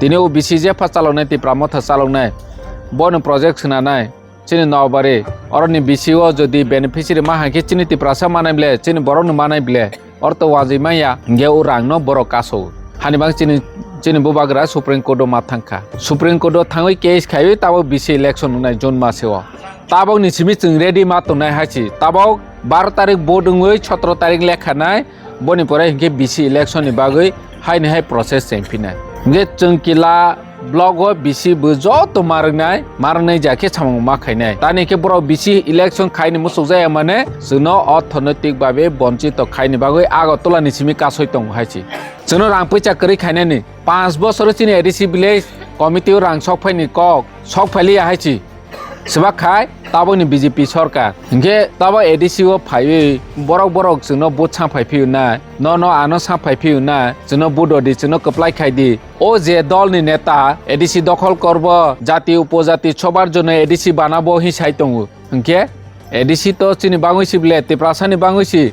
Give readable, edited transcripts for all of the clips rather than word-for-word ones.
তিনি ওবিসি যে ফার্স্ট চালাवनाय তি প্রামথা চালাवनाय বন প্রজেক্ট সোনাनाय চিনি নবারে অরনি বিসিও যদি বেনিফিশিয়ারি মাহাকে চিনি তি প্রাসা মানাইब्ले চিনি বরন মানাইब्ले অর্থ ওয়াজি মাইয়া গে ও রাংনো বড় কাসো হানিবাং চিনি বুবাগ্রা সুপ্রিম কোর্ট মাথাंखा সুপ্রিম কোর্ট थाङै केस खायो ताबो बिसि इलेक्शन नुनाय जुन मासेव ताबाव निसिमि जों रेडी मातनाय हासि ताबाव 12 तारिख बोदोङै 17 तारिख लेखानाय बनि परे के बिसि इलेक्शन नि बागै हायनि हाय प्रोसेस चेंफिनाय गे जों किला ब्लॉग बिसि बजो तो मारनाय जाके सामं माखायनाय तानि के बरो बिसि इलेक्शन खायनि मुसु जाया माने जोंनो अर्थनैतिक भाबे बंचित खायनि बागै आगरतला निसिमि कासय दं हायसि जोंनो रां पैसा करै खायनायनि 5 बोसोर चिनि एडिसि विलेज कमिटी रां सक फायनि कक सक फायलिया हायसि सेबा खाय ताबोनि बीजेपी सरकार इंगे ताबो एडिसि ओ फायि बरक जोंनो बुथ साफायफियो ना न आनो साफायफियो ना जोंनो बुददि जोंनो कप्लाय खायदि ओ जे दलनि नेता एडिसि दखल करब जाति उपजाति सबार जनो एडिसि बानाबो हिसाय दङ इंगे एडिसि तो चिनि बाङैसि ब्ले तिप्रासानि बाङैसि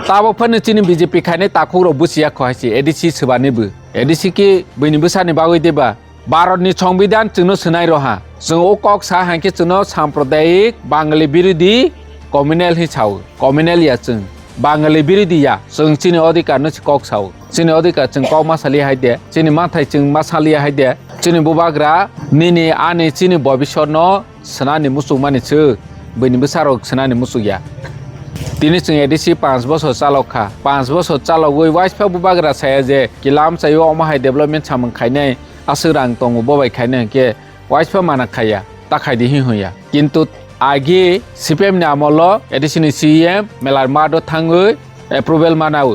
ताबो फने चिनि बीजेपी खायने ताखुरो बुसिया खहायसि एडिसि सोबानिबो एडिसि कि बैनिबो सानि बागै देबा भारतनि संविधान जोंनो सोनाय रहा जों ओ कक सा हांके जोंनो सांप्रदायिक बांगाली विरोधी कम्युनेल हिसाव कम्युनेल या जों बांगाली विरोधीया जों चिनि अधिकार न कक साव चिनि अधिकार जों कौ मासालि हायदे चिनि माथाय जों मासालि हायदे चिनि बुबाग्रा निनि आनि चिनि भविष्य न सनानि मुसुमानि छ बैनिबो सारक सनानि मुसुया তিনি जों एडिसि 5 बोसोर चालौखा 5 बोसोर चालौगै वाइसफा बुबाग्रा साया जे किलाम सायो अमाहाय डेभलपमेन्ट सामन खायनाय आसुरां दङ बबाय खायनाय के वाइसफा माना खाया ताखायदि होया किन्तु आगे सीपीएम नि आमल एडिसि नि सीएम मेलार मादो थाङै एप्रुवेल मानावो